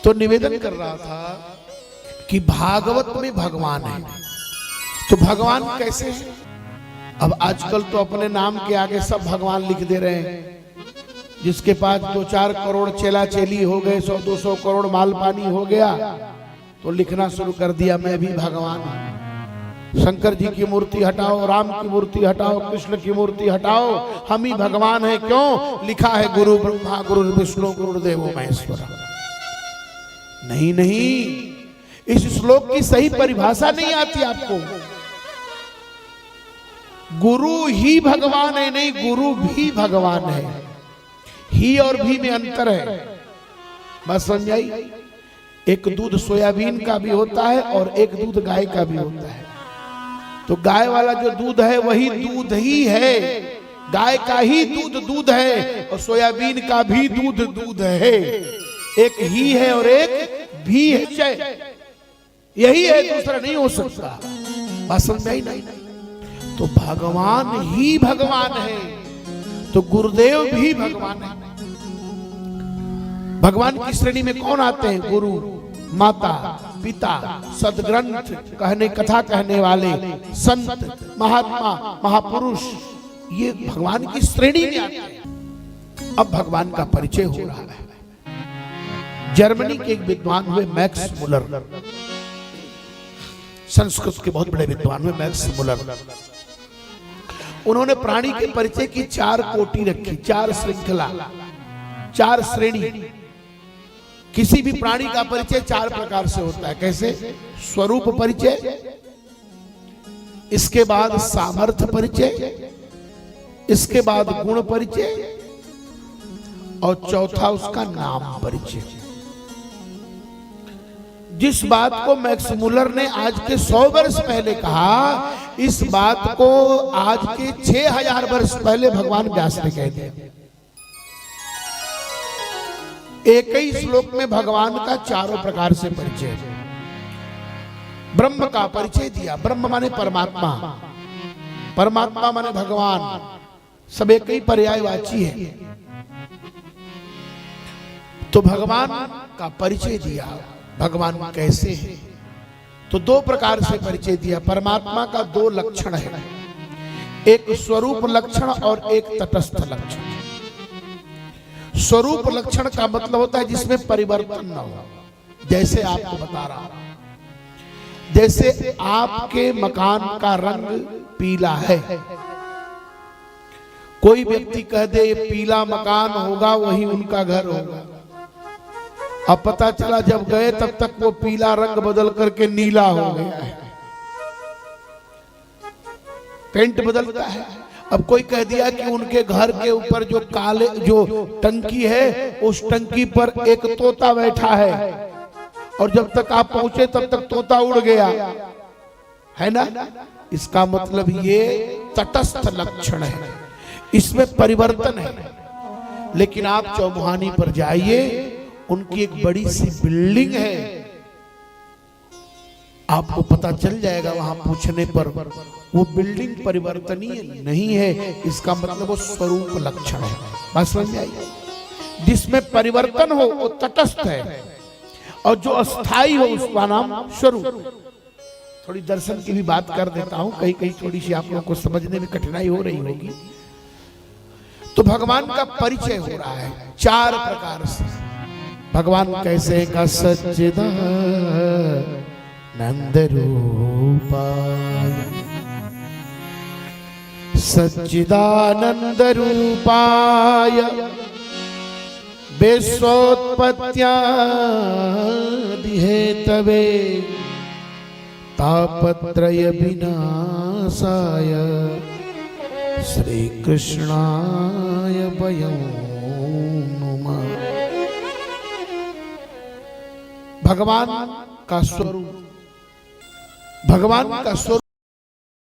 तो निवेदन कर रहा था कि भागवत में भगवान है, तो भगवान कैसे है? अब आजकल तो अपने नाम के आगे सब भगवान लिख दे रहे हैं। जिसके पास 2-4 करोड़ चेला चेली हो गए, 100-200 करोड़ माल पानी हो गया, तो लिखना शुरू कर दिया मैं भी भगवान हूं। शंकर जी की मूर्ति हटाओ, राम की मूर्ति हटाओ, कृष्ण की मूर्ति हटाओ, हम ही भगवान है। क्यों? लिखा है गुरु ब्रह्मा गुरु विष्णु गुरुदेव महेश्वर। नहीं नहीं, इस श्लोक की सही परिभाषा नहीं आती आपको। गुरु ही भगवान है, नहीं, गुरु भी भगवान है। ही और भी में अंतर है, बस समझाई। एक दूध सोयाबीन का भी होता है और एक दूध गाय का भी होता है। तो गाय वाला जो दूध है वही दूध ही है, गाय का ही दूध दूध है, और सोयाबीन का भी दूध दूध है। एक ही है और एक भी है, यही है, दूसरा नहीं हो सकता। बस समझाई नहीं। तो भगवान ही भगवान है, तो गुरुदेव भी भगवान है। भगवान की श्रेणी में कौन आते हैं? गुरु, माता, पिता, सदग्रंथ कहने, कथा कहने वाले, संत, महात्मा, महापुरुष, ये भगवान की श्रेणी में आते हैं। अब भगवान का परिचय हो रहा है। जर्मनी के एक विद्वान हुए मैक्स मुलर, संस्कृत के बहुत बड़े विद्वान हुए मैक्स मुलर। उन्होंने प्राणी के परिचय की 4 कोटि रखी, 4 श्रृंखला, 4 श्रेणी। किसी भी प्राणी का परिचय 4 प्रकार से होता है। कैसे? स्वरूप परिचय, इसके बाद सामर्थ्य परिचय, इसके बाद गुण परिचय, और चौथा उसका नाम परिचय। जिस बात को मैक्स मुलर ने आज के 100 वर्ष पहले कहा, इस बात को आज के 6000 वर्ष पहले भगवान व्यास ने कह दिया। एक ही श्लोक में भगवान का 4 प्रकार से परिचय। ब्रह्म का परिचय दिया, ब्रह्म माने परमात्मा, परमात्मा माने भगवान, सब एक ही पर्यायवाची है। तो भगवान का परिचय दिया, भगवान कैसे है, तो 2 प्रकार से परिचय दिया। परमात्मा का 2 लक्षण है, एक स्वरूप लक्षण और एक तटस्थ लक्षण। स्वरूप लक्षण का मतलब होता है जिसमें परिवर्तन न हो। जैसे आपको बता रहा हूं, जैसे आपके मकान का रंग पीला है, कोई व्यक्ति कह दे ये पीला मकान होगा, वही उनका घर होगा। अब पता चला जब गए तब तक वो पीला रंग बदल करके नीला हो गया है, पेंट बदलता है। अब कोई कह दिया कि उनके घर के ऊपर जो काले जो टंकी है, उस टंकी पर एक तोता बैठा है, और जब तक आप पहुंचे तब तक तोता उड़ गया है ना। इसका मतलब ये तटस्थ लक्षण है, इसमें परिवर्तन है। लेकिन आप चौमुहानी पर जाइए, उनकी एक बड़ी सी बिल्डिंग है, आपको पता चल जाएगा वहां पूछने पर, वो बिल्डिंग परिवर्तनीय नहीं है। इसका मतलब वो स्वरूप लक्षण है। बात समझ में आई? जिसमें परिवर्तन हो वो तटस्थ है, और जो अस्थाई हो उसका नाम स्वरूप। थोड़ी दर्शन की भी बात कर देता हूं, कहीं कहीं थोड़ी सी आप लोगों को समझने में कठिनाई हो रही होगी। तो भगवान का परिचय हो रहा है 4 प्रकार से। भगवान कैसे का? सच्चिदानंद रूपाय, सच्चिदानंद रूपाय विश्वोत्पत्त्यादि हेतवे तापत्रय विनाशाय श्री कृष्णाय वयं नुमः। भगवान का स्वरूप